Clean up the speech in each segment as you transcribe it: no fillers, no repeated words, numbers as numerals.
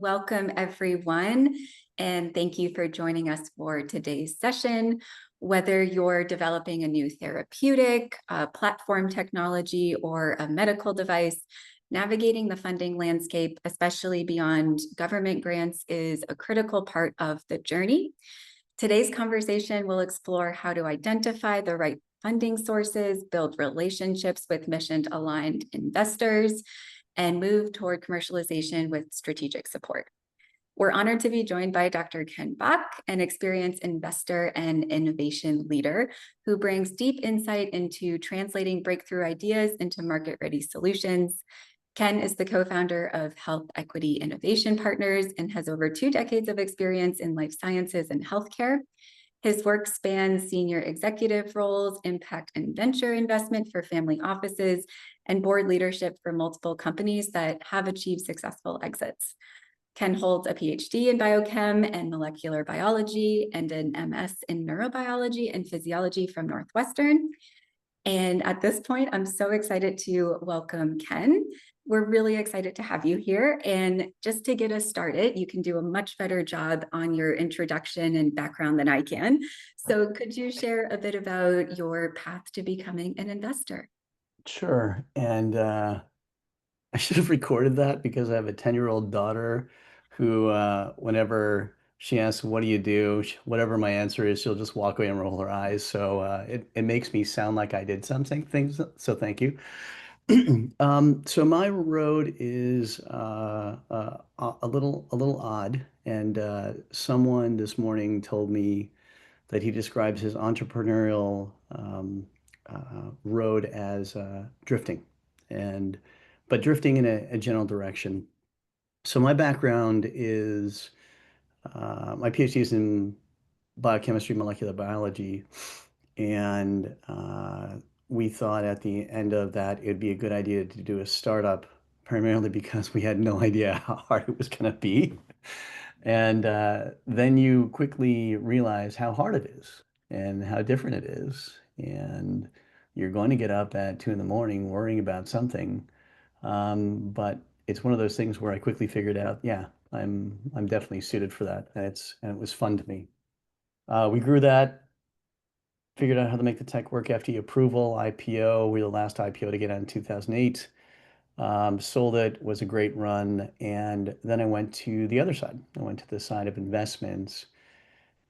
Welcome, everyone, and thank you for joining us for today's session. Whether you're developing a new therapeutic, a platform technology, or a medical device, navigating the funding landscape, especially beyond government grants, is a critical part of the journey. Today's conversation will explore how to identify the right funding sources, build relationships with mission-aligned investors, and move toward commercialization with strategic support. We're honored to be joined by Dr. Ken Bahk, an experienced investor and innovation leader who brings deep insight into translating breakthrough ideas into market-ready solutions. Ken is the co-founder of Health Equity Innovation Partners and has over 2 decades of experience in life sciences and healthcare. His work spans senior executive roles, impact and venture investment for family offices, and board leadership for multiple companies that have achieved successful exits. Ken holds a PhD in biochem and molecular biology and an MS in neurobiology and physiology from Northwestern. And at this point, I'm so excited to welcome Ken. We're really excited to have you here. And just to get us started, you can do a much better job on your introduction and background than I can. So could you share a bit about your path to becoming an investor? Sure. And I should have recorded that because I have a 10-year-old daughter who, whenever she asks, what do you do? Whatever my answer is, she'll just walk away and roll her eyes. So it makes me sound like I did something, things. So thank you. So my road is a little odd. And someone this morning told me that he describes his entrepreneurial road as drifting, and but drifting in a general direction. So my background is my PhD is in biochemistry, molecular biology, and we thought at the end of that it'd be a good idea to do a startup, primarily because we had no idea how hard it was going to be. And then you quickly realize how hard it is and how different it is. And you're going to get up at 2 in the morning worrying about something. But it's one of those things where I quickly figured out, yeah, I'm definitely suited for that. And it was fun to me. We grew that, figured out how to make the tech work, FDA approval, IPO. We were the last IPO to get out in 2008. Sold it, was a great run. And then I went to the other side. I went to the side of investments.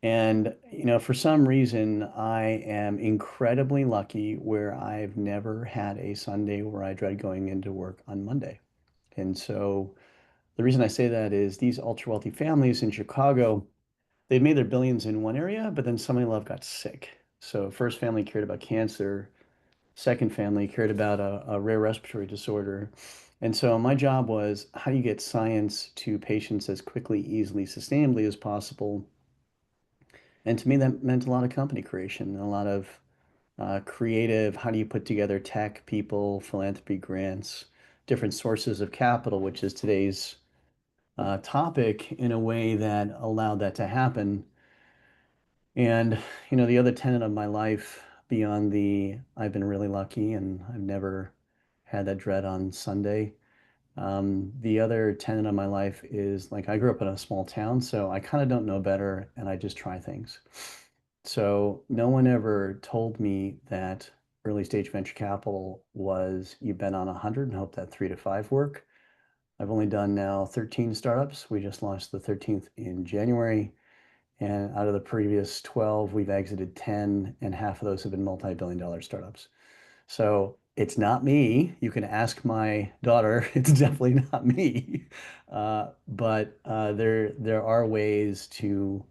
And, for some reason, I am incredibly lucky where I've never had a Sunday where I dread going into work on Monday. And so the reason I say that is these ultra wealthy families in Chicago, they've made their billions in one area, but then somebody loved got sick. So first family cared about cancer, second family cared about a rare respiratory disorder. And so my job was, how do you get science to patients as quickly, easily, sustainably as possible? And to me, that meant a lot of company creation and a lot of creative, how do you put together tech, people, philanthropy grants, different sources of capital, which is today's topic, in a way that allowed that to happen. And, the other tenet of my life beyond I've been really lucky and I've never had that dread on Sunday. The other tenet of my life is, like, I grew up in a small town, so I kind of don't know better and I just try things. So no one ever told me that early stage venture capital was you bet on 100 and hope that 3 to 5 work. I've only done now 13 startups. We just launched the 13th in January. And out of the previous 12, we've exited 10, and half of those have been multi-billion-dollar startups. So it's not me. You can ask my daughter. It's definitely not me. But there are ways to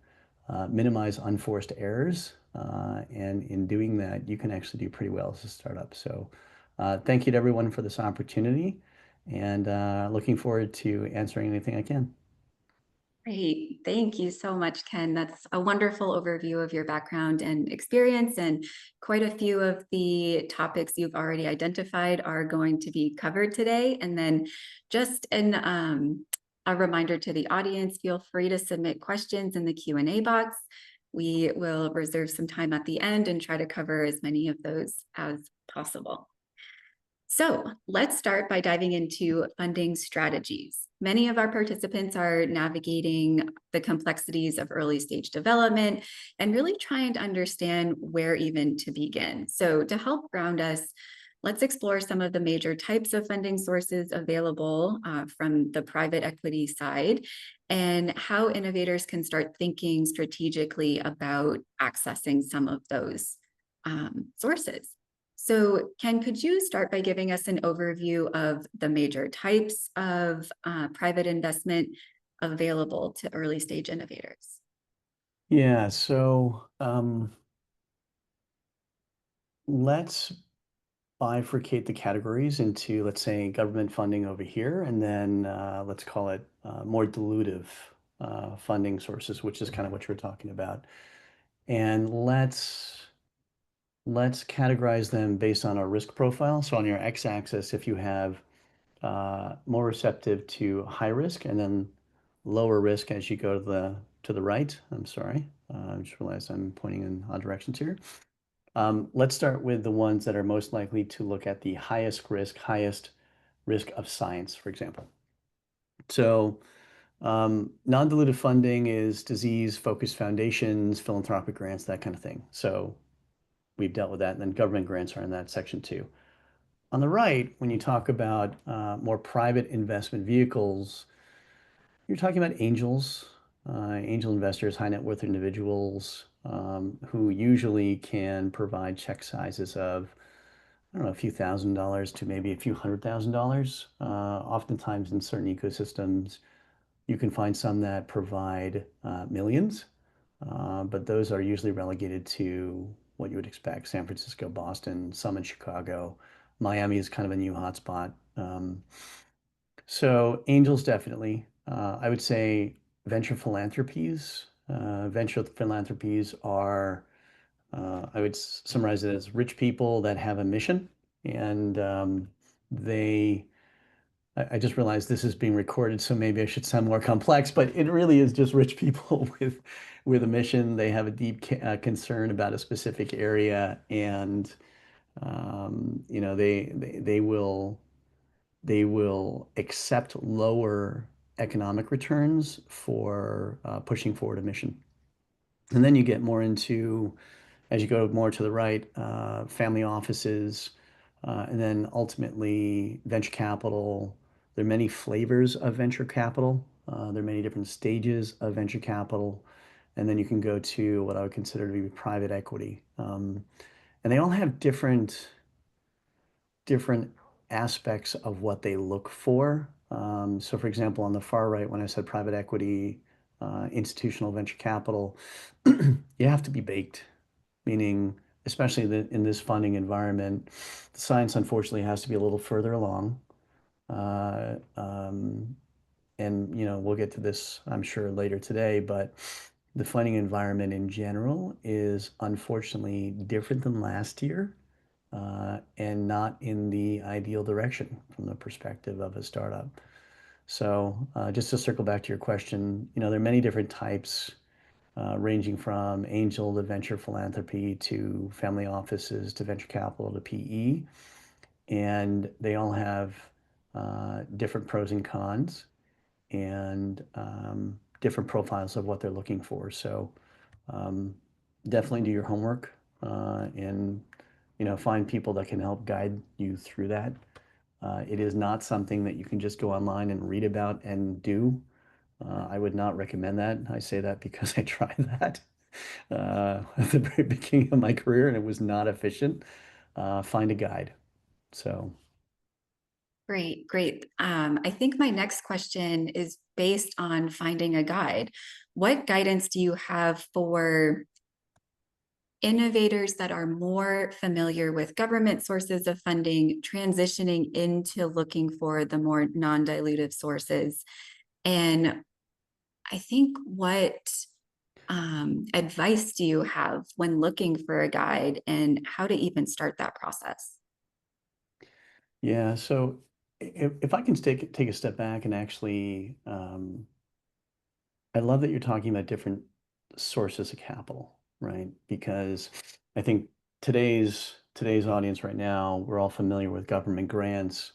minimize unforced errors. And in doing that, you can actually do pretty well as a startup. So thank you to everyone for this opportunity, and looking forward to answering anything I can. Great. Thank you so much, Ken. That's a wonderful overview of your background and experience. And quite a few of the topics you've already identified are going to be covered today. And then just a reminder to the audience, feel free to submit questions in the Q&A box. We will reserve some time at the end and try to cover as many of those as possible. So let's start by diving into funding strategies. Many of our participants are navigating the complexities of early stage development and really trying to understand where even to begin. So to help ground us, let's explore some of the major types of funding sources available from the private equity side and how innovators can start thinking strategically about accessing some of those sources. So Ken, could you start by giving us an overview of the major types of private investment available to early stage innovators? Yeah, so let's bifurcate the categories into, let's say, government funding over here, and then let's call it more dilutive funding sources, which is kind of what you're talking about. And let's categorize them based on our risk profile. So on your x-axis, if you have more receptive to high risk and then lower risk as you go to the right. I'm sorry. I just realized I'm pointing in odd directions here. Let's start with the ones that are most likely to look at the highest risk of science, for example. So non-dilutive funding is disease-focused foundations, philanthropic grants, that kind of thing. So we've dealt with that, and then government grants are in that section too. On the right, when you talk about more private investment vehicles, you're talking about angels, angel investors, high net worth individuals who usually can provide check sizes of, I don't know, a few $1,000s to maybe a few $100,000. Oftentimes in certain ecosystems, you can find some that provide millions, but those are usually relegated to what you would expect: San Francisco, Boston, some in Chicago. Miami is kind of a new hotspot. So angels definitely. I would say venture philanthropies. Venture philanthropies are, I would summarize it as rich people that have a mission, and they. I just realized this is being recorded, so maybe I should sound more complex, but it really is just rich people with a mission. They have a deep concern about a specific area, and you know, they will accept lower economic returns for pushing forward a mission. And then you get more into, as you go more to the right, family offices, and then ultimately venture capital. There are many flavors of venture capital. There are many different stages of venture capital. And then you can go to what I would consider to be private equity. And they all have different aspects of what they look for. So for example, on the far right, when I said private equity, institutional venture capital, you have to be baked, meaning especially in this funding environment, the science unfortunately has to be a little further along. Uh, um, and you know, we'll get to this, I'm sure, later today, but the funding environment in general is unfortunately different than last year, and not in the ideal direction from the perspective of a startup. So just to circle back to your question, you know, there are many different types, ranging from angel to venture philanthropy to family offices to venture capital to PE, and they all have different pros and cons and different profiles of what they're looking for. So um, definitely do your homework, and you know, find people that can help guide you through that. It is not something that you can just go online and read about and do. I would not recommend that. I say that because I tried that at the very beginning of my career, and it was not efficient. Find a guide. So, Great, great. I think my next question is based on finding a guide. What guidance do you have for innovators that are more familiar with government sources of funding, transitioning into looking for the more non-dilutive sources? And I think what advice do you have when looking for a guide and how to even start that process? yeah. So, if I can take a step back and actually, I love that you're talking about different sources of capital, right? Because I think today's audience right now, we're all familiar with government grants.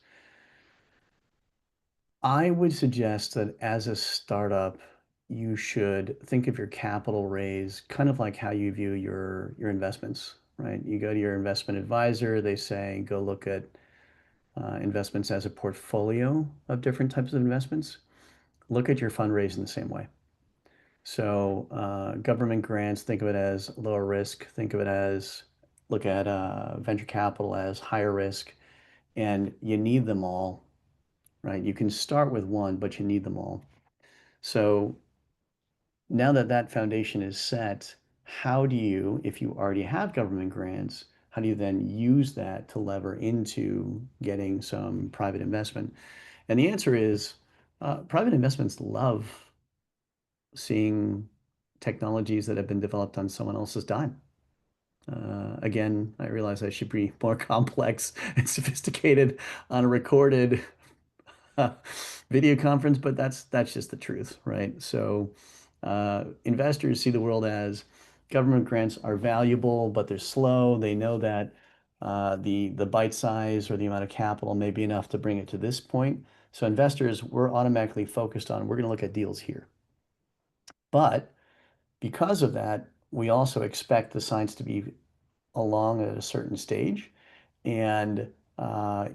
I would suggest that as a startup, you should think of your capital raise kind of like how you view your investments, right? You go to your investment advisor, they say, go look at investments as a portfolio of different types of investments. Look at your fundraising the same way. So government grants, think of it as lower risk. Think of it as look at venture capital as higher risk, and you need them all, right? You can start with one, but you need them all. So now that that foundation is set, how do you, if you already have government grants, how do you then use that to lever into getting some private investment? And the answer is private investments love seeing technologies that have been developed on someone else's dime. Again, I realize I should be more complex and sophisticated on a recorded video conference, but that's just the truth, right? So investors see the world as government grants are valuable, but they're slow. They know that the bite size or the amount of capital may be enough to bring it to this point. So investors, we're automatically focused on we're going to look at deals here. But because of that, we also expect the science to be along at a certain stage. And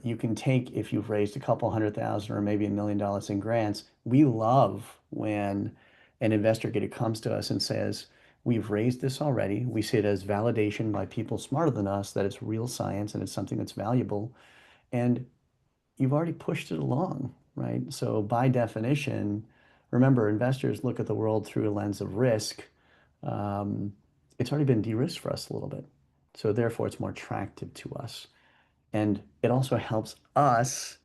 you can take, if you've raised a couple 100,000 or maybe $1 million in grants, we love when an investor comes to us and says, we've raised this already. We see it as validation by people smarter than us that it's real science and it's something that's valuable. And you've already pushed it along, right? So by definition, remember, investors look at the world through a lens of risk. Um, it's already been de-risked for us a little bit. So therefore, it's more attractive to us. And it also helps us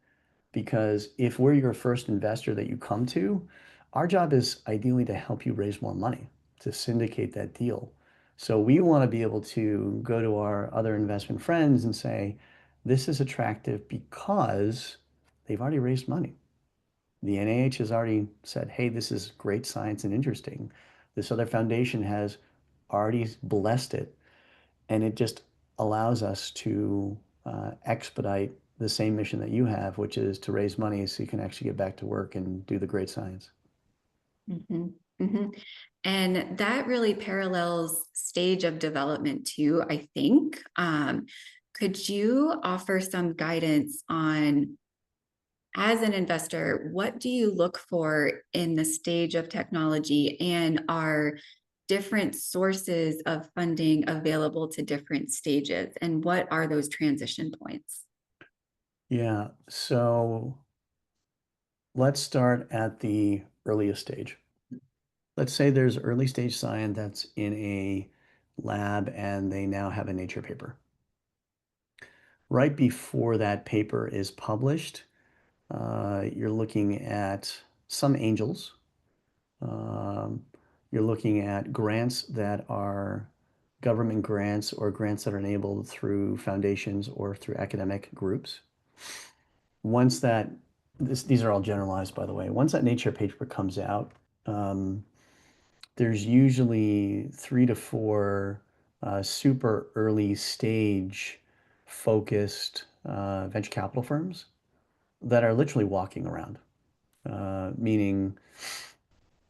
because if we're your first investor that you come to, our job is ideally to help you raise more money, to syndicate that deal. So we want to be able to go to our other investment friends and say, this is attractive because they've already raised money. The NIH has already said, hey, this is great science and interesting. This other foundation has already blessed it. And it just allows us to expedite the same mission that you have, which is to raise money so you can actually get back to work and do the great science. Mhm, mhm. And that really parallels stage of development too, I think. Could you offer some guidance on, as an investor, what do you look for in the stage of technology, and are different sources of funding available to different stages? And what are those transition points? Yeah, so let's start at the earliest stage. Let's say there's early stage science that's in a lab and they now have a Nature paper. Right before that paper is published, you're looking at some angels. Um, you're looking at grants that are government grants or grants that are enabled through foundations or through academic groups. Once that, these are all generalized, by the way. Once that Nature paper comes out, um, there's usually 3 to 4 super early stage focused venture capital firms that are literally walking around, meaning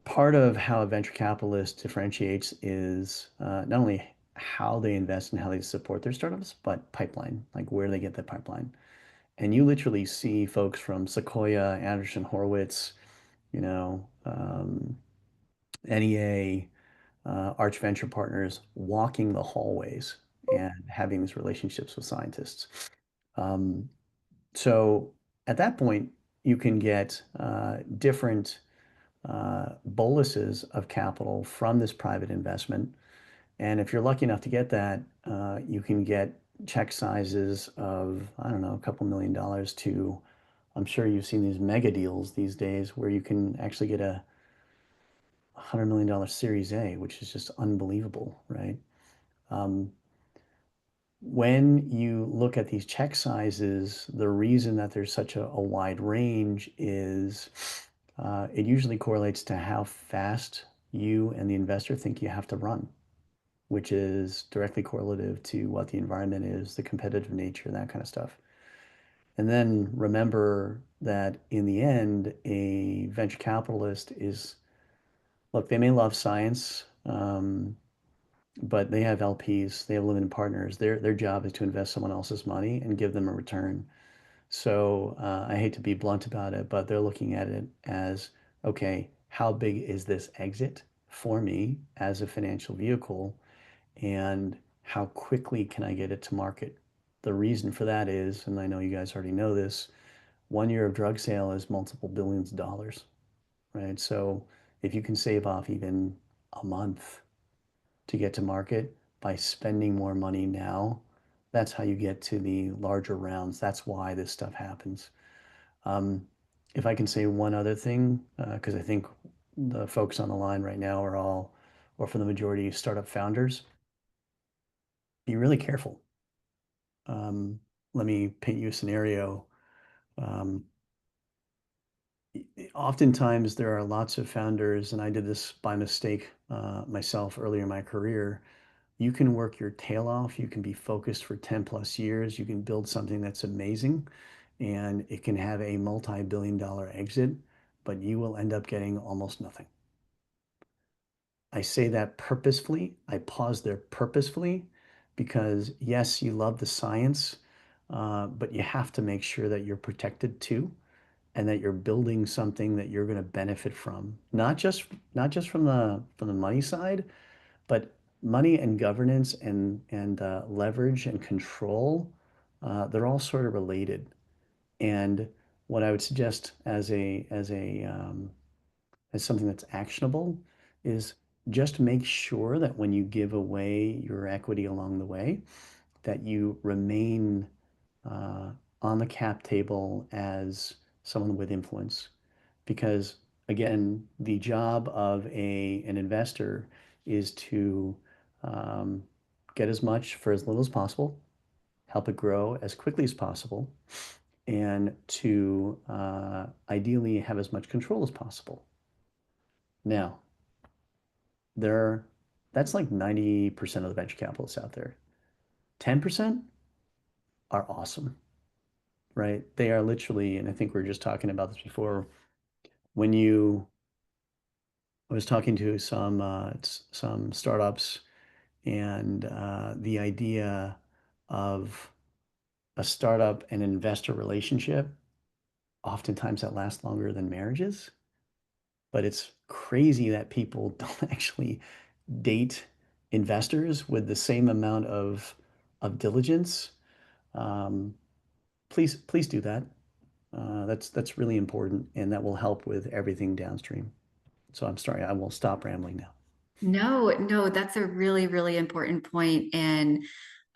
part of how a venture capitalist differentiates is not only how they invest and how they support their startups, but pipeline, like where they get the pipeline. And you literally see folks from Sequoia, Anderson Horowitz, you know, NEA, Arch Venture Partners walking the hallways and having these relationships with scientists. Um, so at that point, you can get different boluses of capital from this private investment. And if you're lucky enough to get that, you can get check sizes of, I don't know, a couple $1 million to, I'm sure you've seen these mega deals these days where you can actually get a $100 million Series A, which is just unbelievable, right? Um, when you look at these check sizes, the reason that there's such a wide range is it usually correlates to how fast you and the investor think you have to run. which is directly correlative to what the environment is, the competitive nature, that kind of stuff. And then remember that in the end, a venture capitalist is, look, they may love science, but they have LPs, they have limited partners. Their job is to invest someone else's money and give them a return. So I hate to be blunt about it, but they're looking at it as, okay, how big is this exit for me as a financial vehicle, and how quickly can I get it to market? The reason for that is, and I know you guys already know this, 1 year of drug sale is multiple billions of dollars, right? So if you can save off even a month to get to market by spending more money now, that's how you get to the larger rounds. That's why this stuff happens. Um, if I can say one other thing, because I think the folks on the line right now are all, or for the majority, startup founders, be really careful. Um, Let me paint you a scenario. Um, Oftentimes, there are lots of founders, and I did this by mistake myself earlier in my career. You can work your tail off. You can be focused for 10 plus years. You can build something that's amazing, and it can have a multi-billion-dollar exit, but you will end up getting almost nothing. I say that purposefully. I pause there purposefully because, yes, you love the science, but you have to make sure that you're protected too, and that you're building something that you're going to benefit from, not just from the money side, but money and governance and leverage and control. They're all sort of related. And what I would suggest as something that's actionable is just make sure that when you give away your equity along the way, that you remain uh, on the cap table as someone with influence. Because again, the job of an investor is to um, get as much for as little as possible, help it grow as quickly as possible, and to ideally have as much control as possible. Now, there, that's like 90% of the venture capitalists out there. 10% are awesome, right? They are literally, and I think we were just talking about this before, when you, I was talking to some startups, and the idea of a startup and investor relationship, oftentimes that lasts longer than marriages, but it's crazy that people don't actually date investors with the same amount of diligence. Um, please do that. That's really important, and that will help with everything downstream. So I'm sorry, I will stop rambling now. No, no, that's a really, really important point and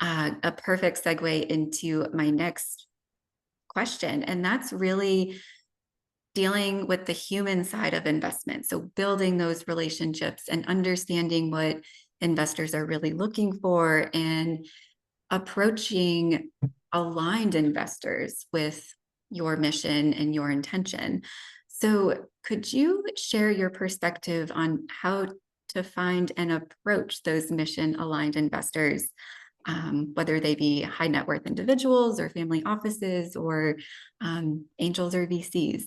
a perfect segue into my next question. And that's really dealing with the human side of investment. So building those relationships and understanding what investors are really looking for and approaching aligned investors with your mission and your intention. So, could you share your perspective on how to find and approach those mission aligned investors, whether they be high net worth individuals or family offices or angels or VCs?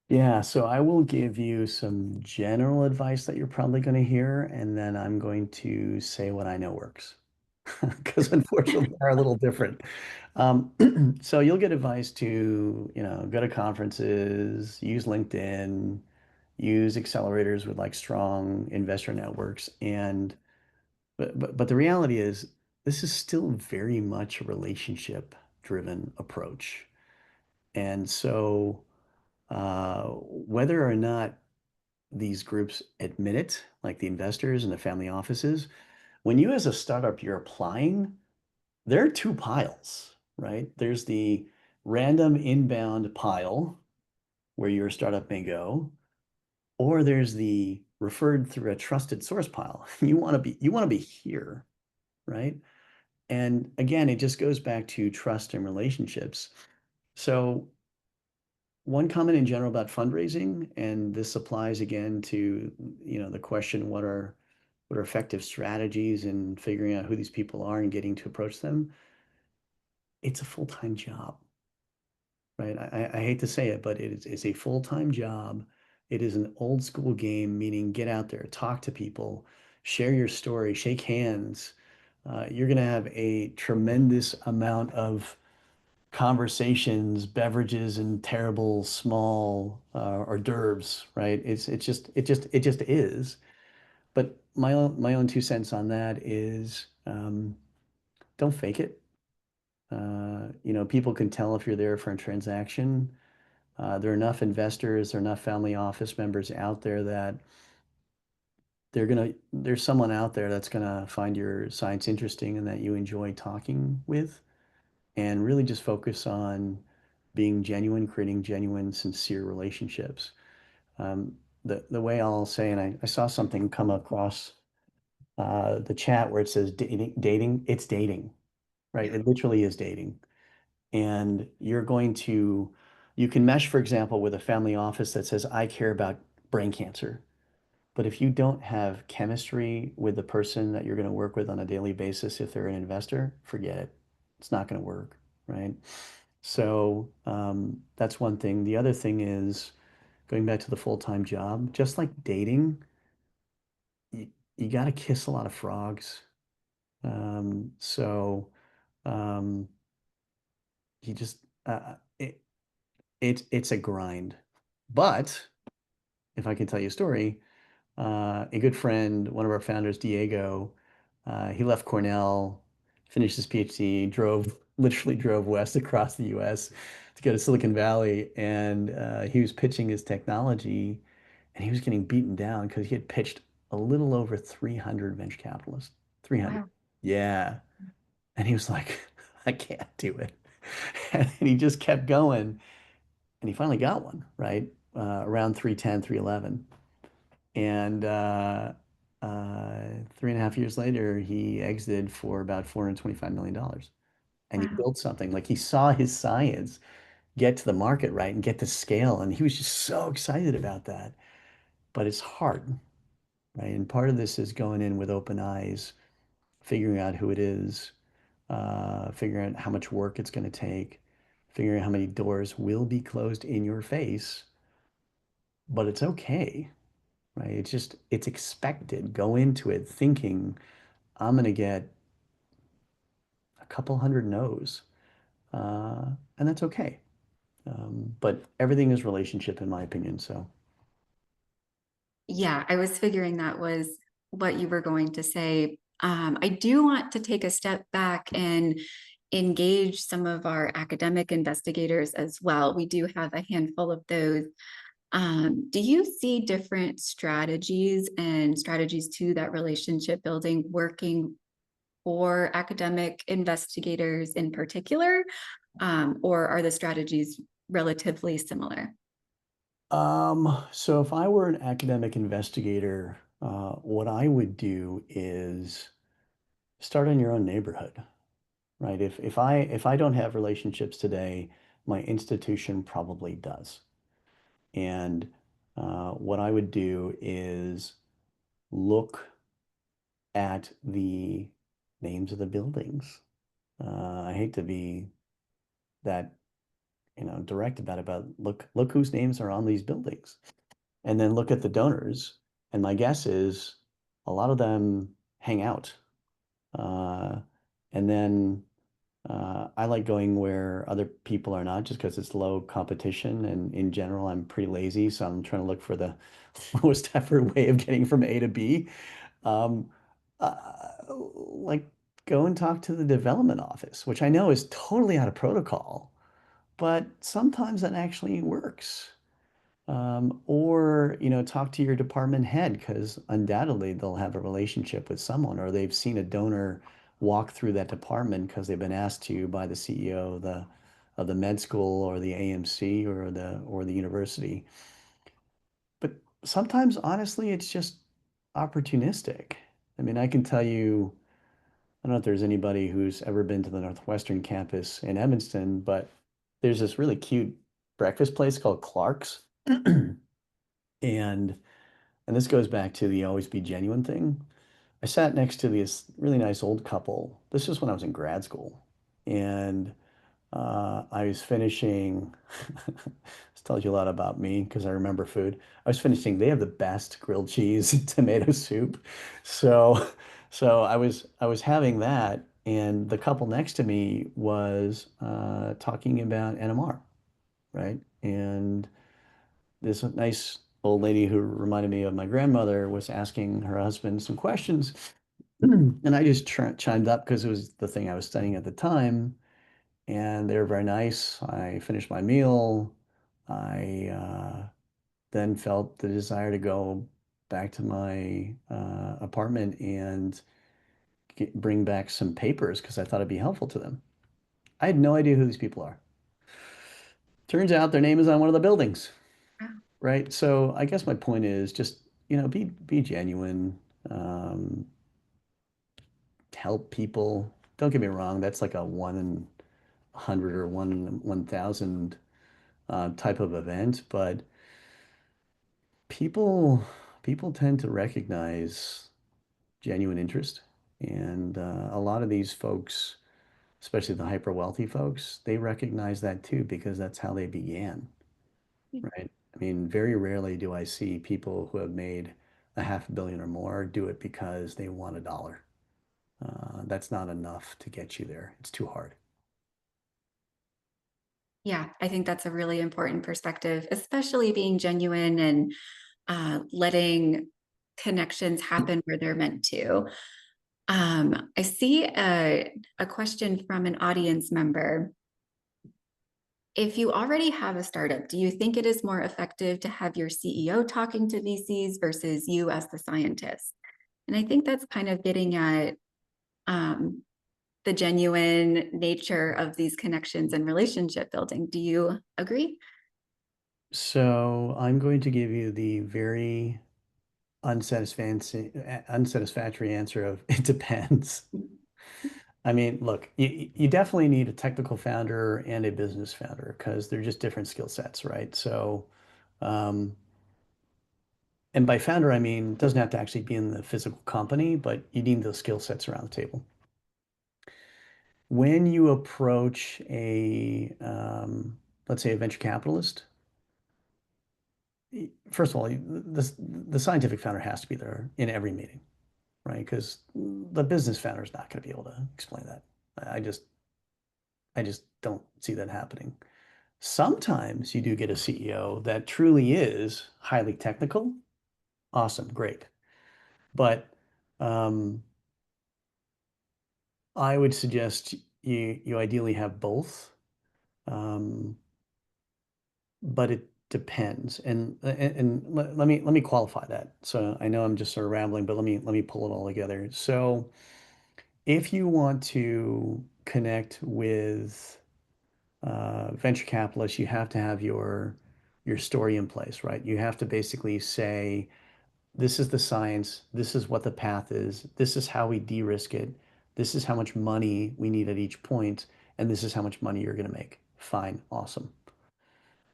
Yeah, so I will give you some general advice that you're probably going to hear, and then I'm going to say what I know works. Because unfortunately, they're a little different. So you'll get advice to, go to conferences, use LinkedIn, use accelerators with like strong investor networks. And but the reality is this is still very much a relationship driven approach. And so whether or not these groups admit it, like the investors and the family offices, when you as a startup you're applying, there are two piles, right? There's the random inbound pile where your startup may go, or there's the referred through a trusted source pile. You want to be here, right? And again, it just goes back to trust and relationships. So one comment in general about fundraising, and this applies again to, the question, what are effective strategies in figuring out who these people are and getting to approach them, it's a full-time job, right? I hate to say it, but it's a full-time job. It is an old school game, meaning get out there, talk to people, share your story, shake hands. You're going to have a tremendous amount of conversations, beverages, and terrible small hors d'oeuvres, right? It just is. But my own 2 cents on that is don't fake it. People can tell if you're there for a transaction. There are enough investors, there are enough family office members out there that there's someone out there that's gonna find your science interesting and that you enjoy talking with, and really just focus on being genuine, creating genuine, sincere relationships. Um, the way I'll say, and I saw something come across the chat where it says dating, it's dating, right? Yeah. It literally is dating. And you can mesh, for example, with a family office that says, I care about brain cancer. But if you don't have chemistry with the person that you're going to work with on a daily basis, if they're an investor, forget it. It's not going to work, right? So that's one thing. The other thing is going back to the full-time job, just like dating, you, you got to kiss a lot of frogs. So um, you just it's a grind. But if I can tell you a story, a good friend, one of our founders, Diego, he left Cornell, finished his PhD, literally drove west across the US to go to Silicon Valley, and he was pitching his technology, and he was getting beaten down because he had pitched a little over 300 venture capitalists. 300. Wow. Yeah. And he was like, I can't do it. And he just kept going. And he finally got one, right? Around 310, 311. And 3.5 years later, he exited for about $425 million. And he Wow. built something like he saw his science get to the market, right? And get to scale. And he was just so excited about that. But it's hard, right? And part of this is going in with open eyes, figuring out who it is, figuring out how much work it's going to take, figuring out how many doors will be closed in your face. But it's okay, right? It's expected. Go into it thinking, I'm going to get a couple hundred no's, and that's okay. But everything is relationship, in my opinion. So, Yeah, I was figuring that was what you were going to say. I do want to take a step back and engage some of our academic investigators as well. We do have a handful of those. Do you see different strategies and strategies to that relationship building working for academic investigators in particular? Or are the strategies relatively similar? so if I were an academic investigator, what I would do is start in your own neighborhood, right? If I don't have relationships today, my institution probably does. And what I would do is look at the names of the buildings. I hate to be that, direct about it, but look whose names are on these buildings, and then look at the donors. And my guess is a lot of them hang out. Uh, and then I like going where other people are not, just because it's low competition. And in general, I'm pretty lazy, so I'm trying to look for the lowest effort way of getting from A to B. Um, like go and talk to the development office, which I know is totally out of protocol, but sometimes that actually works. Or, talk to your department head because undoubtedly they'll have a relationship with someone, or they've seen a donor walk through that department because they've been asked to by the CEO of the med school or the AMC or the university. But sometimes, honestly, it's just opportunistic. I mean, I can tell you, I don't know if there's anybody who's ever been to the Northwestern campus in Evanston, but there's this really cute breakfast place called Clark's. And and this goes back to the always be genuine thing. I sat next to this really nice old couple. This was when I was in grad school. And I was finishing, this tells you a lot about me because I remember food. I was finishing, they have the best grilled cheese and tomato soup. So, so I was having that, and the couple next to me was talking about NMR, right? And this nice old lady who reminded me of my grandmother was asking her husband some questions. And I just chimed up because it was the thing I was studying at the time. And they were very nice. I finished my meal. I then felt the desire to go back to my apartment and bring back some papers because I thought it'd be helpful to them. I had no idea who these people are. Turns out their name is on one of the buildings, right? So I guess my point is just, be genuine, um, help people. Don't get me wrong, that's like a 1 in 100 or 1,000 type of event, but people people tend to recognize genuine interest, and a lot of these folks, especially the hyper wealthy folks, they recognize that too because that's how they began, right? I mean, very rarely do I see people who have made a half a billion or more do it because they want a dollar. That's not enough to get you there. It's too hard. Yeah, I think that's a really important perspective, especially being genuine and letting connections happen where they're meant to. I see a question from an audience member. If you already have a startup, do you think it is more effective to have your CEO talking to VCs versus you as the scientist? And I think that's kind of getting at um, the genuine nature of these connections and relationship building. Do you agree? So I'm going to give you the very unsatisfactory answer of it depends. I mean, look, you definitely need a technical founder and a business founder because they're just different skill sets, right? So, um, and by founder, I mean, it doesn't have to actually be in the physical company, but you need those skill sets around the table. When you approach let's say a venture capitalist, first of all, the scientific founder has to be there in every meeting, right? Because the business founder is not going to be able to explain that. I just, I just don't see that happening. Sometimes you do get a CEO that truly is highly technical. Awesome, great. But um, I would suggest you ideally have both. Um, but it depends. And let me qualify that. So I know I'm just sort of rambling, but let me pull it all together. So if you want to connect with venture capitalists, you have to have your story in place, right? You have to basically say, this is the science, this is what the path is, this is how we de-risk it, this is how much money we need at each point, and this is how much money you're going to make. Fine, awesome.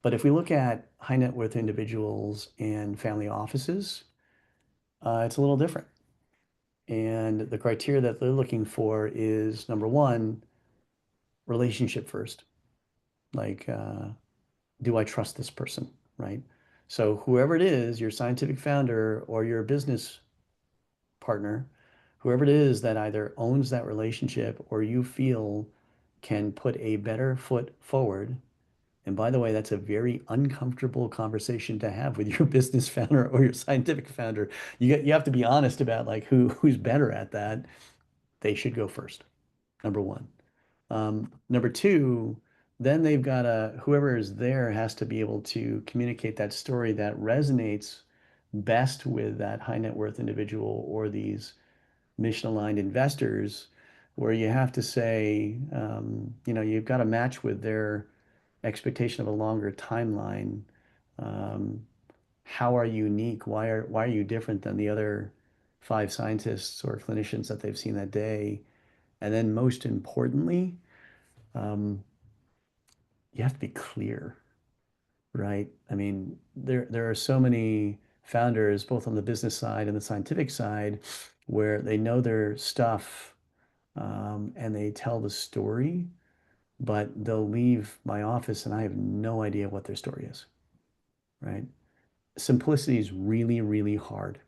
But if we look at high net worth individuals and family offices, it's a little different. And the criteria that they're looking for is number one, relationship first. Like, do I trust this person, right? So whoever it is, your scientific founder or your business partner, whoever it is that either owns that relationship or you feel can put a better foot forward. And by the way, that's a very uncomfortable conversation to have with your business founder or your scientific founder. You have to be honest about like who's better at that. They should go first, number one. Number two, then they've got whoever is there has to be able to communicate that story that resonates best with that high net worth individual or these mission aligned investors, where you have to say, you've got to match with their expectation of a longer timeline. Um, how are you unique? Why are you different than the other five scientists or clinicians that they've seen that day? And then most importantly, um, you have to be clear, right? I mean, there are so many founders, both on the business side and the scientific side, where they know their stuff and they tell the story, but they'll leave my office and I have no idea what their story is, right? Simplicity is really, really hard.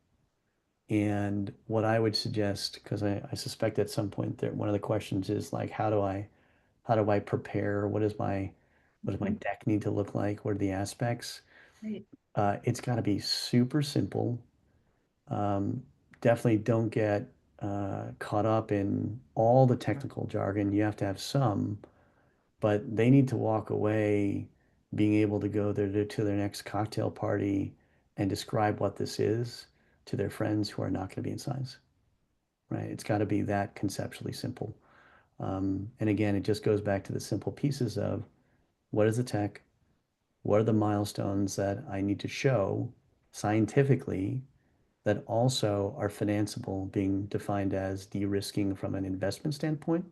And what I would suggest, because I suspect at some point that one of the questions is like, how do I prepare? What does my Mhm. deck need to look like? What are the aspects? Right. It's got to be super simple. Um, Definitely don't get caught up in all the technical jargon. You have to have some, but they need to walk away being able to go there to their next cocktail party and describe what this is to their friends who are not going to be in science, right? It's got to be that conceptually simple. And again, it just goes back to the simple pieces of what is the tech? What are the milestones that I need to show scientifically that also are financeable, being defined as de-risking from an investment standpoint?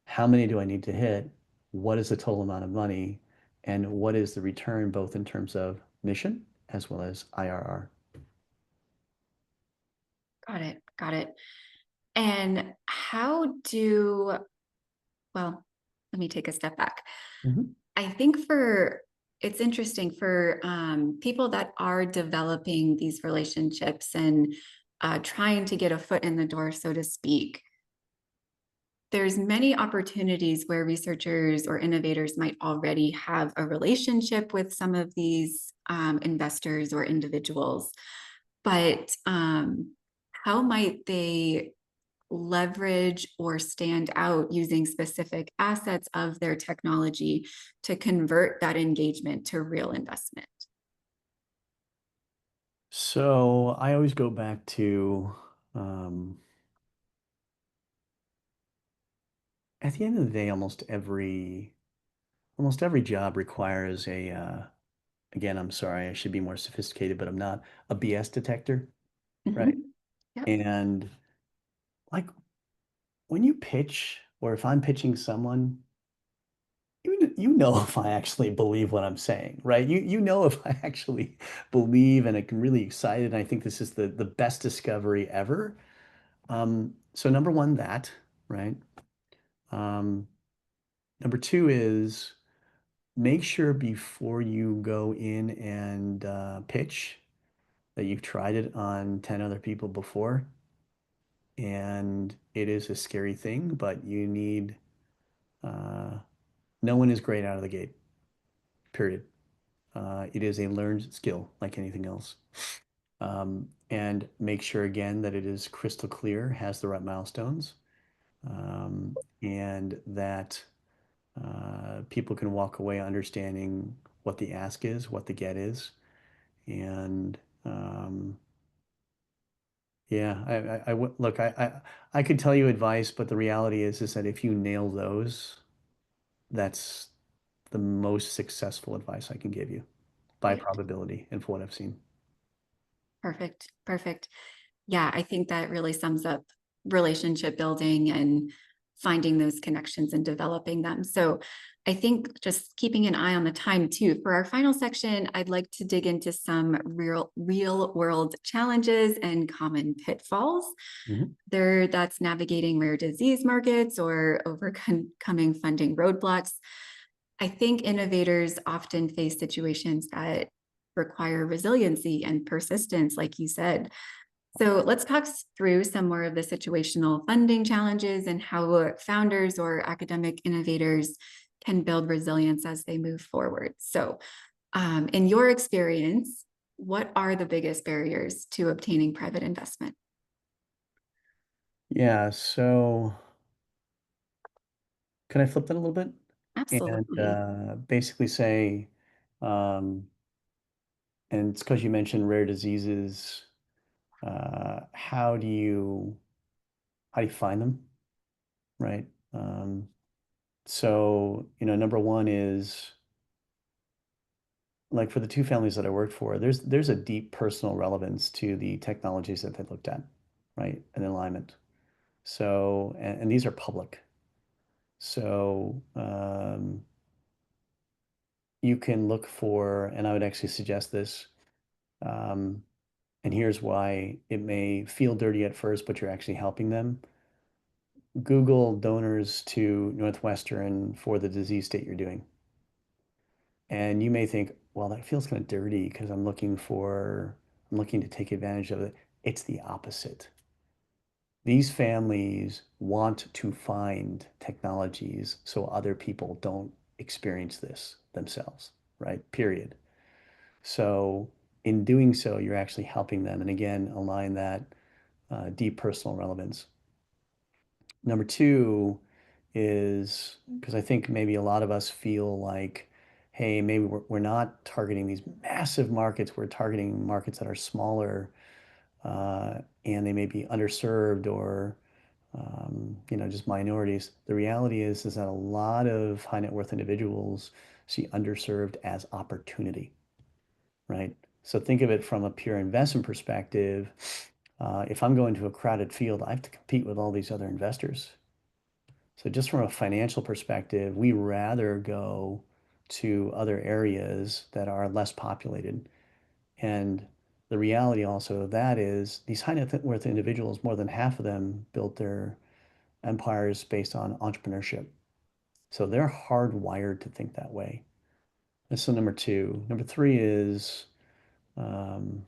How many do I need to hit? What is the total amount of money? And what is the return, both in terms of mission as well as IRR? Got it. Got it. And how do, well, let me take a step back. Mhm. I think it's interesting for people that are developing these relationships and trying to get a foot in the door, so to speak. There's many opportunities where researchers or innovators might already have a relationship with some of these investors or individuals, but how might they leverage or stand out using specific assets of their technology to convert that engagement to real investment? So I always go back to at the end of the day, almost every job requires again, I'm sorry, I should be more sophisticated, but I'm not, a BS detector, right? Mhm. Yep. And like when you pitch, or if I'm pitching someone, you know if I actually believe what I'm saying, right? You know if I actually believe and I'm really excited. And I think this is the best discovery ever. So number one, that, right? Um, Number two is make sure before you go in and pitch that you've tried it on 10 other people before. And it is a scary thing, but uh, no one is great out of the gate, period. It is a learned skill like anything else. And make sure again that it is crystal clear, has the right milestones, and that people can walk away understanding what the ask is, what the get is. And yeah, look, I could tell you advice, but the reality is that if you nail those, that's the most successful advice I can give you by Right. probability and for what I've seen. Perfect. Perfect. Yeah, I think that really sums up relationship building and finding those connections and developing them. So I think just keeping an eye on the time too. For our final section, I'd like to dig into some real world challenges and common pitfalls. Mhm. That's navigating rare disease markets or overcoming funding roadblocks. I think innovators often face situations that require resiliency and persistence, like you said. So let's talk through some more of the situational funding challenges and how founders or academic innovators can build resilience as they move forward. So, in your experience, what are the biggest barriers to obtaining private investment? Yeah, so can I flip that a little bit and Absolutely. basically say, um, and it's because you mentioned rare diseases, how do you find them, right? So, number one is like for the two families that I worked for, there's a deep personal relevance to the technologies that they looked at, right? And alignment. So, and these are public. So, you can look for, and I would actually suggest this, Um, and here's why it may feel dirty at first, but you're actually helping them. Google donors to Northwestern for the disease state you're doing. And you may think, well, that feels kind of dirty because I'm looking to take advantage of it. It's the opposite. These families want to find technologies so other people don't experience this themselves, right? Period. So in doing so, you're actually helping them. And again, align that deep personal relevance. Number two is because I think maybe a lot of us feel like, hey, maybe we're not targeting these massive markets. We're targeting markets that are smaller and they may be underserved or just minorities. The reality is that a lot of high net worth individuals see underserved as opportunity, right? So think of it from a pure investment perspective. If I'm going to a crowded field, I have to compete with all these other investors. So just from a financial perspective, we rather go to other areas that are less populated. And the reality also of that is these high net worth individuals, more than half of them built their empires based on entrepreneurship. So they're hardwired to think that way. That's so number two. Number three is, um,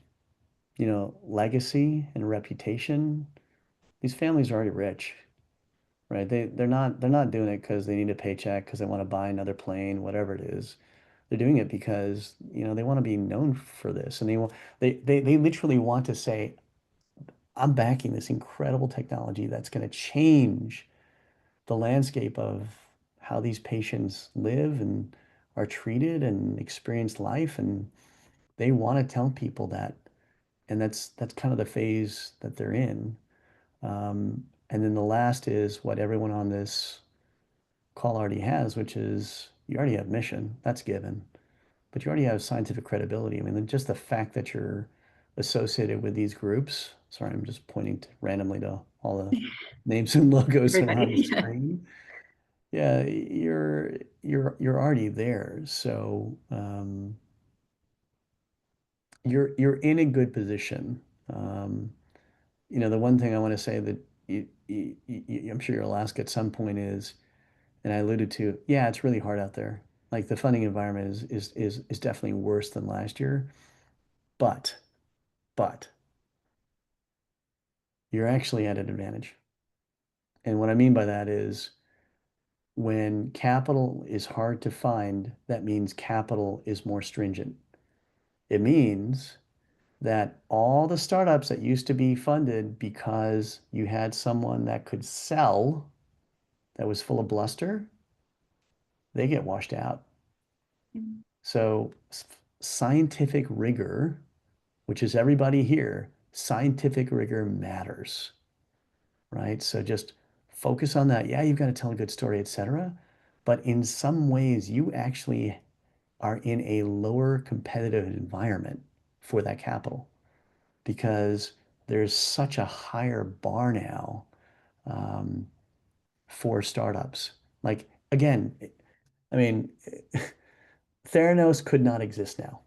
legacy and reputation. These families are already rich, right? They're not doing it because they need a paycheck, because they want to buy another plane, whatever it is. They're doing it because, they want to be known for this. And they literally want to say, I'm backing this incredible technology that's going to change the landscape of how these patients live and are treated and experience life. And they want to tell people that. And that's kind of the phase that they're in. And then the last is what everyone on this call already has, which is you already have mission. That's given. But you already have scientific credibility. I mean, just the fact that you're associated with these groups. Sorry, I'm just pointing randomly to all the names and logos that are on the Everybody. screen. Yeah, you're already there. So you're in a good position. Um, the one thing I want to say that I'm sure you'll ask at some point is, and I alluded to, yeah, it's really hard out there. Like the funding environment is definitely worse than last year, but but you're actually at an advantage. And what I mean by that is when capital is hard to find, that means capital is more stringent. It means that all the startups that used to be funded because you had someone that could sell that was full of bluster, they get washed out. So scientific rigor, which is everybody here, scientific rigor matters, right? So just focus on that. Yeah, you've got to tell a good story, etc. But in some ways, you actually are in a lower competitive environment for that capital because there's such a higher bar now um, for startups. Like, again, I mean, Theranos could not exist now,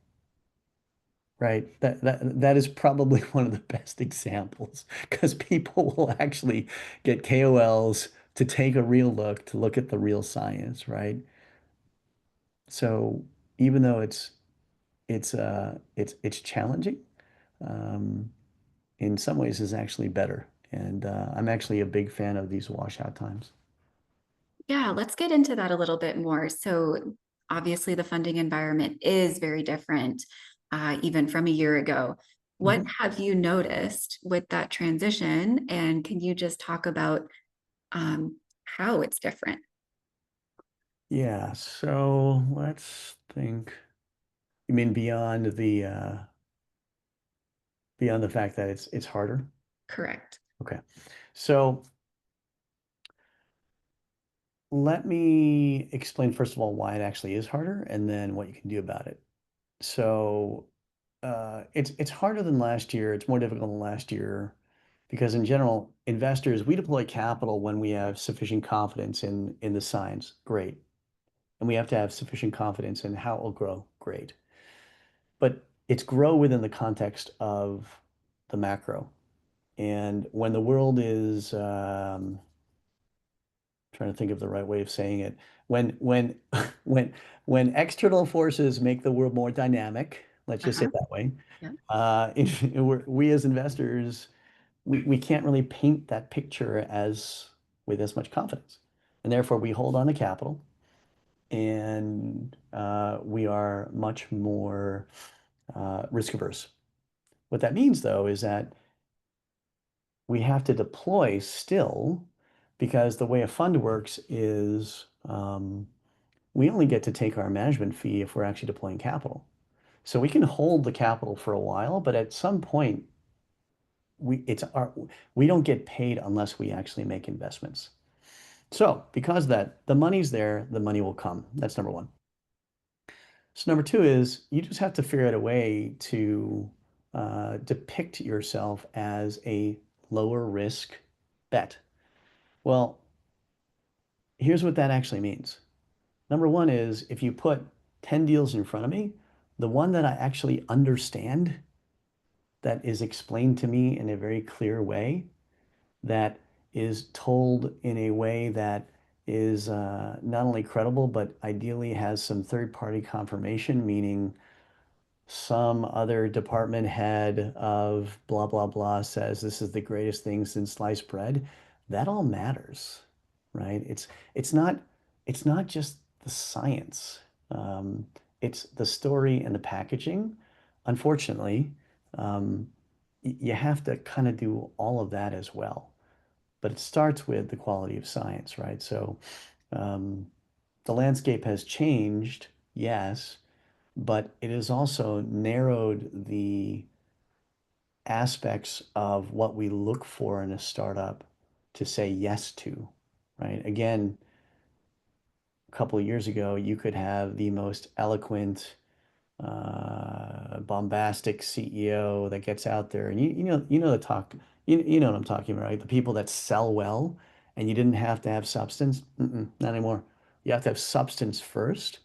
right? That is probably one of the best examples because people will actually get KOLs to take a real look, to look at the real science, right? So even though it's challenging, um, in some ways is actually better. And I'm actually a big fan of these washout times. Yeah, let's get into that a little bit more. So, obviously, the funding environment is very different, even from a year ago. What Mhm. have you noticed with that transition? And can you just talk about how it's different? Yeah, so let's think. You mean beyond the fact that it's harder? Correct. Okay. So let me explain first of all why it actually is harder and then what you can do about it. So it's harder than last year. It's more difficult than last year because in general, investors, we deploy capital when we have sufficient confidence in the science. Great. And we have to have sufficient confidence in how it will grow. Great. But it's grow within the context of the macro. And when the world is trying to think of the right way of saying it, when when when external forces make the world more dynamic, let's just say Uh-huh. it that way, Yeah. we as investors, we can't really paint that picture as with as much confidence. And therefore we hold on to capital and we are much more risk averse. What that means, though, is that we have to deploy still because the way a fund works is we only get to take our management fee if we're actually deploying capital. So we can hold the capital for a while, but at some point, we don't get paid unless we actually make investments. So because of that, the money's there, the money will come. That's number one. So number two is you just have to figure out a way to depict yourself as a lower risk bet. Well, here's what that actually means. Number one is if you put 10 deals in front of me, the one that I actually understand that is explained to me in a very clear way, that is told in a way that is not only credible, but ideally has some third-party confirmation, meaning some other department head of blah, blah, blah says this is the greatest thing since sliced bread. That all matters, right? It's not it's not just the science. Um, it's the story and the packaging. Unfortunately, you have to kind of do all of that as well. But it starts with the quality of science, right? So um, the landscape has changed, yes, but it has also narrowed the aspects of what we look for in a startup to say yes to, right? Again, a couple of years ago, you could have the most eloquent, bombastic CEO that gets out there, and you know the talk, you know what I'm talking about, right? The people that sell well, and you didn't have to have substance. Not anymore. You have to have substance first,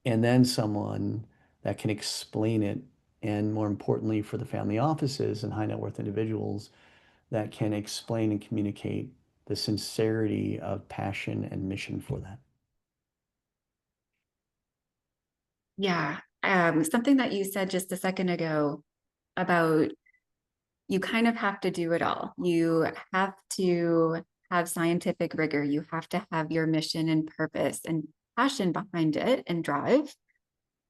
and then someone that can explain it, and more importantly, for the family offices and high net worth individuals that can explain and communicate the sincerity of passion and mission for that. Yeah. Something that you said just a second ago about you kind of have to do it all. You have to have scientific rigor. You have to have your mission and purpose and passion behind it and drive.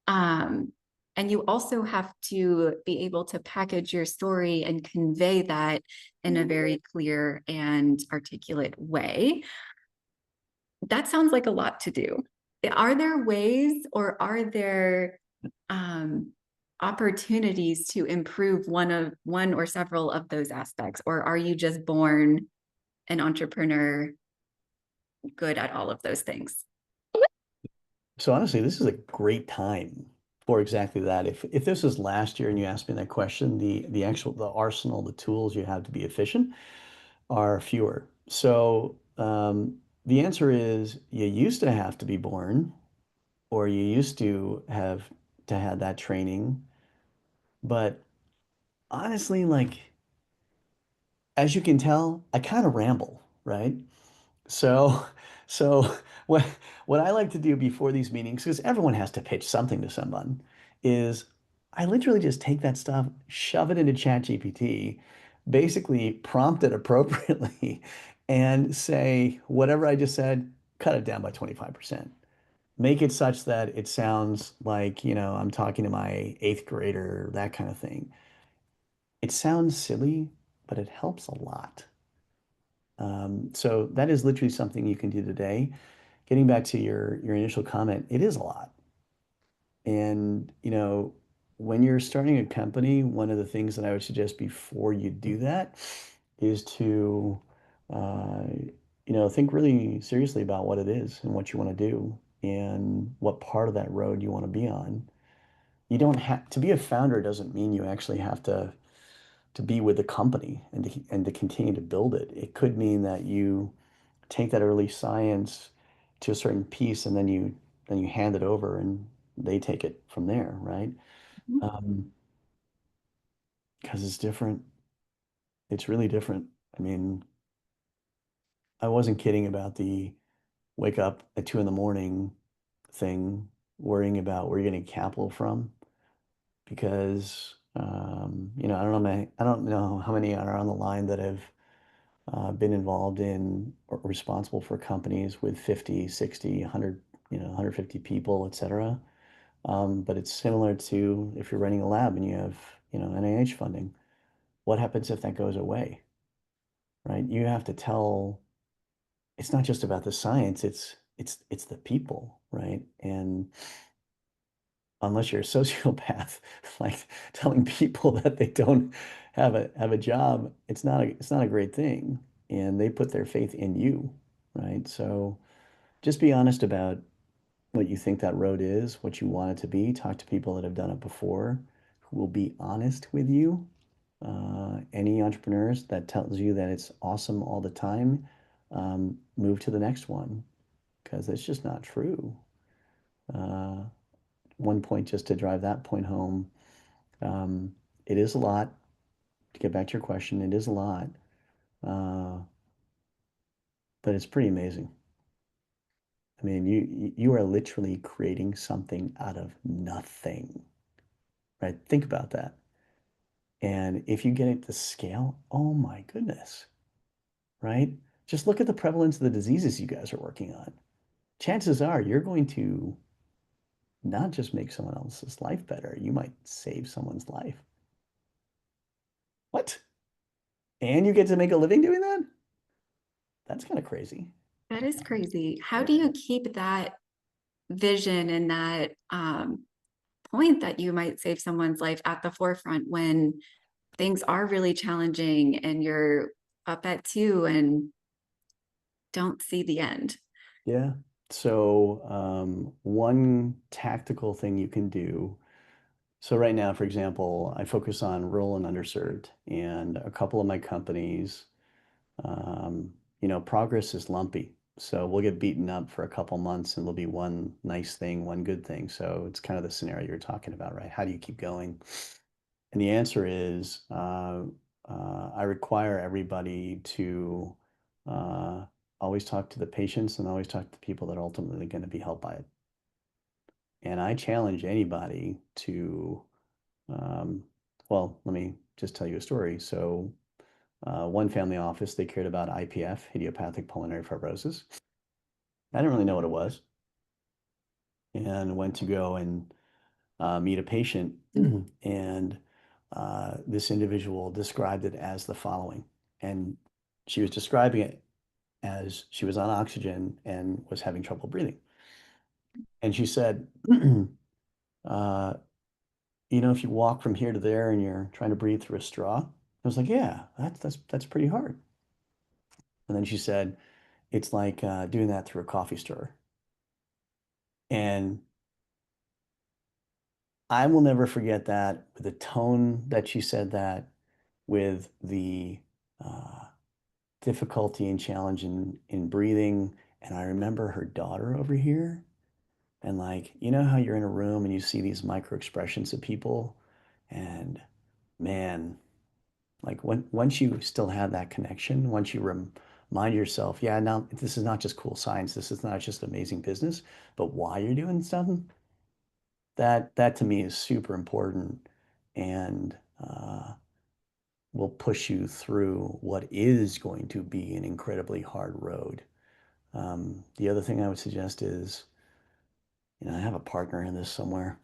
Um, and you also have to be able to package your story and convey that in a very clear and articulate way. That sounds like a lot to do. Are there ways or are there um, opportunities to improve one or several of those aspects? Or are you just born an entrepreneur, good at all of those things? So honestly, this is a great time for exactly that. If this was last year and you asked me that question, the arsenal, the tools you have to be efficient are fewer. So the answer is you used to have to be born, or you used to have that training. But honestly, like as you can tell, I kind of ramble, right? So, so what what I like to do before these meetings, because everyone has to pitch something to someone, is I literally just take that stuff, shove it into ChatGPT, basically prompt it appropriately, and say whatever I just said, cut it down by 25%. Make it such that it sounds like, I'm talking to my eighth grader, that kind of thing. It sounds silly, but it helps a lot. So that is literally something you can do today. Getting back to your initial comment, it is a lot. And, when you're starting a company, one of the things that I would suggest before you do that is to, uh, think really seriously about what it is and what you want to do and what part of that road you want to be on. You don't have to be a founder doesn't mean you actually have to be with the company and to continue to build it. It could mean that you take that early science to a certain piece and then you hand it over and they take it from there, right? because it's different. It's really different. I mean, I wasn't kidding about the wake up at 2 in the morning thing, worrying about where you're getting capital from, because I don't know how many are on the line that have been involved in or responsible for companies with 50, 60, 100, 150 people, et cetera. But it's similar to if you're running a lab and you have, NIH funding. What happens if that goes away, right? You have to tell, it's not just about the science, it's the people, right? And unless you're a sociopath, like telling people that they don't have a job, it's not a great thing. And they put their faith in you, right? So just be honest about what you think that road is, what you want it to be. Talk to people that have done it before, who will be honest with you. Any entrepreneurs that tells you that it's awesome all the time, move to the next one because it's just not true. Uh, One point just to drive that point home. It is a lot. To get back to your question, it is a lot, uh, but it's pretty amazing. I mean, you are literally creating something out of nothing, right? Think about that. And if you get it to scale, oh my goodness, right? Just look at the prevalence of the diseases you guys are working on. Chances are you're going to not just make someone else's life better, you might save someone's life. What? And you get to make a living doing that? That's kind of crazy. That is crazy. How do you keep that vision and that point that you might save someone's life at the forefront when things are really challenging and you're up at 2 and don't see the end? Yeah. So, one tactical thing you can do. So right now, for example, I focus on rural and underserved, and a couple of my companies, progress is lumpy. So we'll get beaten up for a couple months and there'll be one nice thing, one good thing. So it's kind of the scenario you're talking about, right? How do you keep going? And the answer is I require everybody to uh, always talk to the patients and always talk to the people that are ultimately going to be helped by it. And I challenge anybody to, um, well, let me just tell you a story. So, one family office, they cared about IPF, idiopathic pulmonary fibrosis. I didn't really know what it was and went to go and meet a patient. And this individual described it as the following. And she was describing it as she was on oxygen and was having trouble breathing. And she said, uh, if you walk from here to there and you're trying to breathe through a straw, I was like, yeah, that's pretty hard. And then she said, it's like doing that through a coffee stirrer. And I will never forget that with the tone that she said that, with the uh, difficulty and challenge in breathing. And I remember her daughter over here. And like, how you're in a room and you see these micro expressions of people, and man, like once you still have that connection, once you remind yourself, yeah, now this is not just cool science, this is not just amazing business, but why you're doing something, that to me is super important and will push you through what is going to be an incredibly hard road. The other thing I would suggest is, have a partner in this somewhere.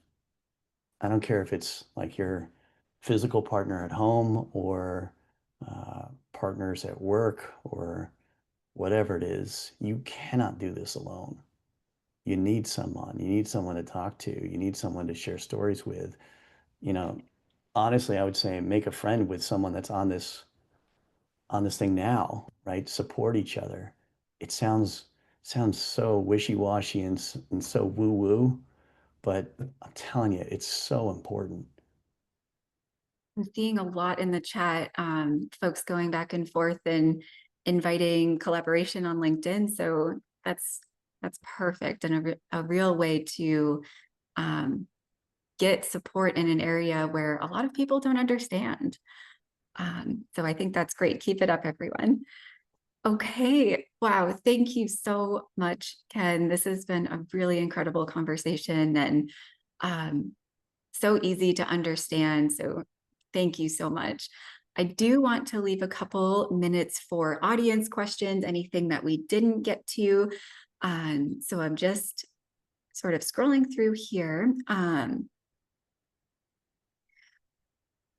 I don't care if it's like your physical partner at home or partners at work or whatever it is. You cannot do this alone. You need someone. You need someone to talk to. You need someone to share stories with. You know, Honestly, I would say make a friend with someone that's on this thing now, right? Support each other. It sounds so wishy-washy and so woo-woo, but I'm telling you, it's so important. I'm seeing a lot in the chat, folks going back and forth and inviting collaboration on LinkedIn. So that's perfect and a real way to um, get support in an area where a lot of people don't understand. So I think that's great. Keep it up, everyone. Okay. Wow. Thank you so much, Ken. This has been a really incredible conversation and so easy to understand. So thank you so much. I do want to leave a couple minutes for audience questions, anything that we didn't get to. So I'm just sort of scrolling through here.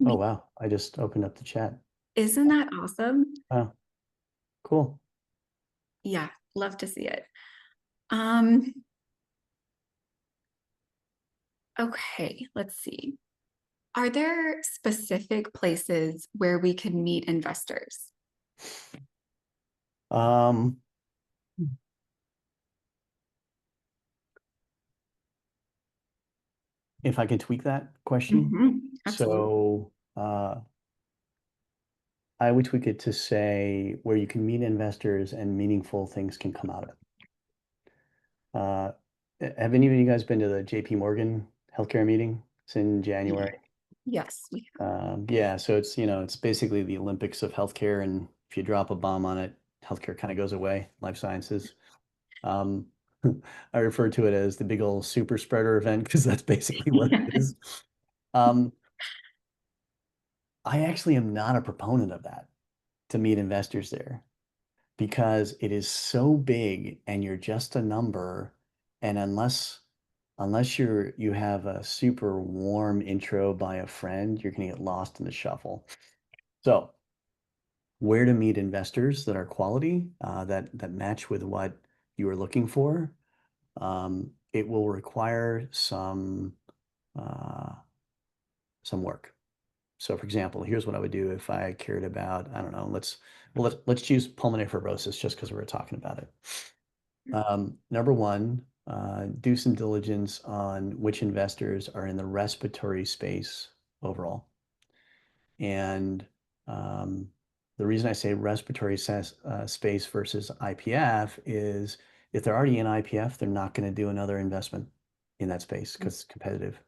Oh, wow. I just opened up the chat. Isn't that awesome? Oh, cool. Yeah, love to see it. Um, okay, let's see. Are there specific places where we can meet investors? Um, if I can tweak that question. Absolutely. So I would tweak it to say where you can meet investors and meaningful things can come out of it. Have any of you guys been to the JP Morgan healthcare meeting? It's in January. Yes, we Yeah, so it's basically the Olympics of healthcare, and if you drop a bomb on it, healthcare kind of goes away, life sciences. Um, I refer to it as the big old super spreader event because that's basically what it have. is. Um, I actually am not a proponent of that to meet investors there because it is so big and you're just a number, and unless you have a super warm intro by a friend, you're gonna get lost in the shuffle. So where to meet investors that are quality, that match with what you are looking for. It will require uh, some work. So for example, here's what I would do if I cared about, I don't know, let's choose pulmonary fibrosis just because we were talking about it. Number one, do some diligence on which investors are in the respiratory space overall. And the reason I say respiratory space versus IPF is if they're already in IPF, they're not going to do another investment in that space because it's competitive.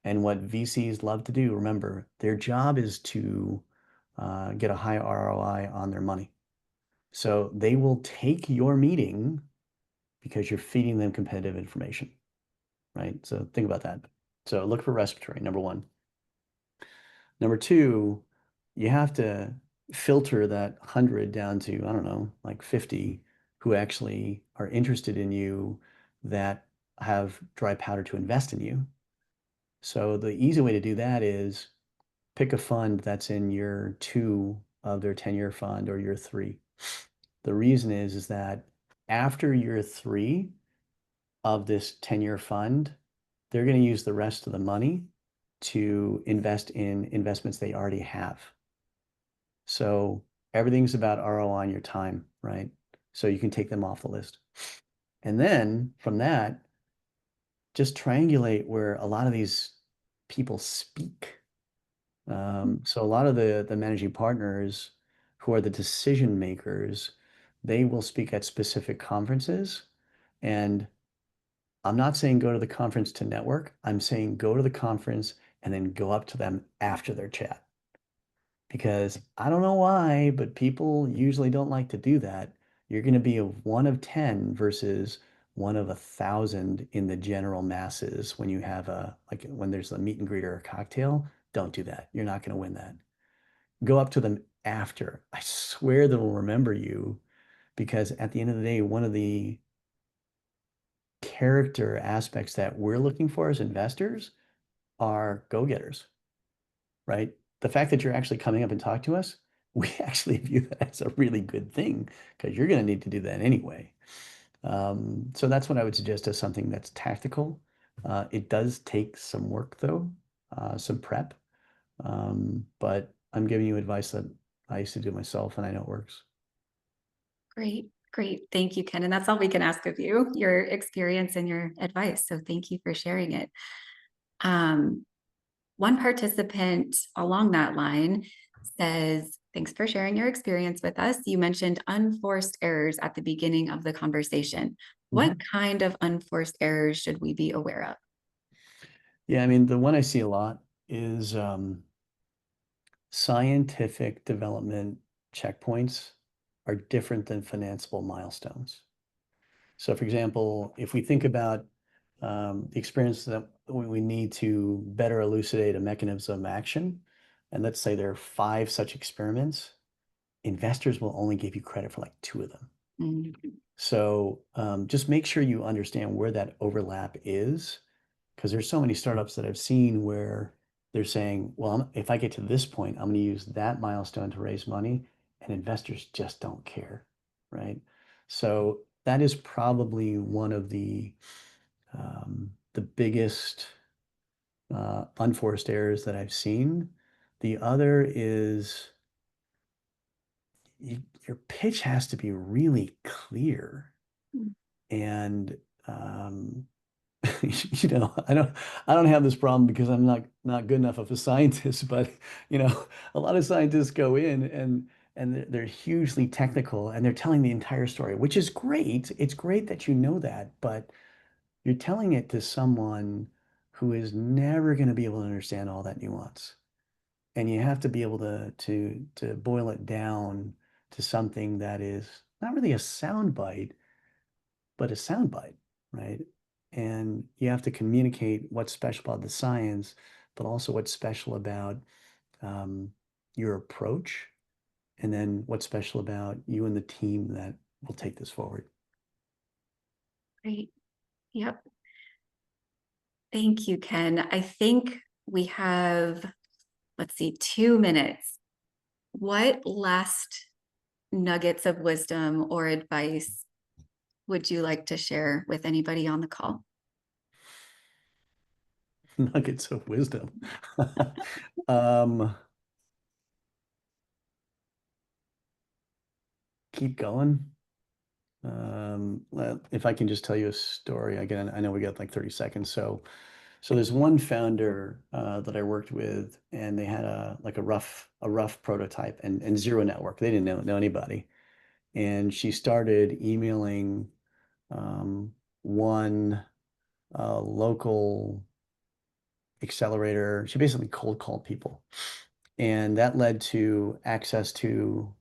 And what VCs love to do, remember, their job is to get a high ROI on their money. So they will take your meeting because you're feeding them competitive information, right? So think about that. So look for respiratory, number one. Number two, you have to filter that 100 down to, I don't know, like 50 who actually are interested in you that have dry powder to invest in you. So the easy way to do that is pick a fund that's in year two of their 10-year fund or year three. The reason is that after year three of this 10-year fund, they're going to use the rest of the money to invest in investments they already have. So everything's about ROI on your time, right? So you can take them off the list. And then from that, just triangulate where a lot of these people speak. So a lot of the managing partners who are the decision makers, they will speak at specific conferences. And I'm not saying go to the conference to network. I'm saying go to the conference and then go up to them after their chat. Because I don't know why, but people usually don't like to do that. You're going to be a one of 10 versus one of 1,000 in the general masses when you have like when there's a meet and greet or a cocktail. Don't do that. You're not going to win that. Go up to them after. I swear they'll remember you because at the end of the day, one of the character aspects that we're looking for as investors are go-getters, right? The fact that you're actually coming up and talk to us, we actually view that as a really good thing because you're going to need to do that anyway. So that's what I would suggest as something that's tactical. It does take some work though, some prep. But I'm giving you advice that I used to do myself and I know it works. Great, great. Thank you, Ken. And that's all we can ask of you, your experience and your advice. So thank you for sharing it. One participant along that line says, thanks for sharing your experience with us. You mentioned unforced errors at the beginning of the conversation. What kind of unforced errors should we be aware of? Yeah, I mean, the one I see a lot is scientific development checkpoints are different than financeable milestones. So, for example, if we think about the experience that we need to better elucidate a mechanism of action, and let's say there are 5 such experiments, investors will only give you credit for like 2 of them. Mm. So just make sure you understand where that overlap is, because there's so many startups that I've seen where they're saying, well, if I get to this point, I'm going to use that milestone to raise money, and investors just don't care, right? So that is probably one of the biggest unforced errors that I've seen. The other is your pitch has to be really clear. And I don't have this problem because I'm not good enough of a scientist, but a lot of scientists go in and they're hugely technical and they're telling the entire story, which is great. It's great that you know that, but you're telling it to someone who is never going to be able to understand all that nuance. And you have to be able to boil it down to something that is not really a sound bite, but a sound bite, right? And you have to communicate what's special about the science, but also what's special about um, your approach, and then what's special about you and the team that will take this forward. Great. Yep. Thank you, Ken. I think we have, let's see, 2 minutes. What last nuggets of wisdom or advice would you like to share with anybody on the call? Nuggets of wisdom. um, Keep going. If I can just tell you a story again, I know we got like 30 seconds. So there's one founder that I worked with, and they had a rough prototype and zero network. They didn't know anybody, and she started emailing one local accelerator. She basically cold called people, and that led to access to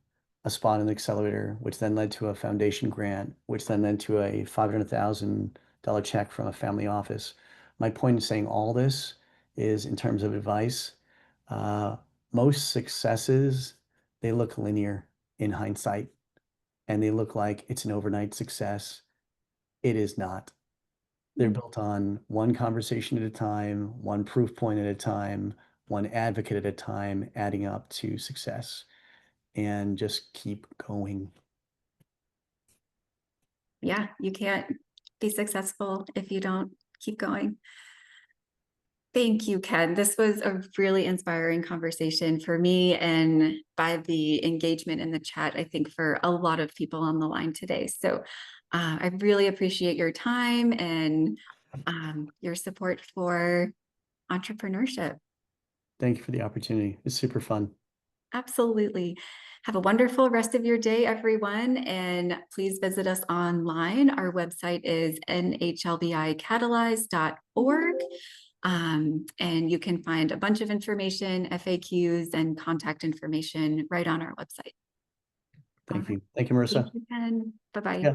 a spot in the accelerator, which then led to a foundation grant, which then led to a $500,000 check from a family office. My point in saying all this is, in terms of advice, uh, most successes, they look linear in hindsight, and they look like it's an overnight success. It is not. They're built on one conversation at a time, one proof point at a time, one advocate at a time, adding up to success, and just keep going. Yeah, you can't be successful if you don't keep going. Thank you, Ken. This was a really inspiring conversation for me, and by the engagement in the chat, I think for a lot of people on the line today. So I really appreciate your time and your support for entrepreneurship. Thank you for the opportunity. It's super fun. Absolutely. Have a wonderful rest of your day, everyone. And please visit us online. Our website is nhlbicatalyze.org. And you can find a bunch of information, FAQs, and contact information right on our website. Thank you. Thank you, Marissa. Thank you, Ken. Bye-bye. Yeah.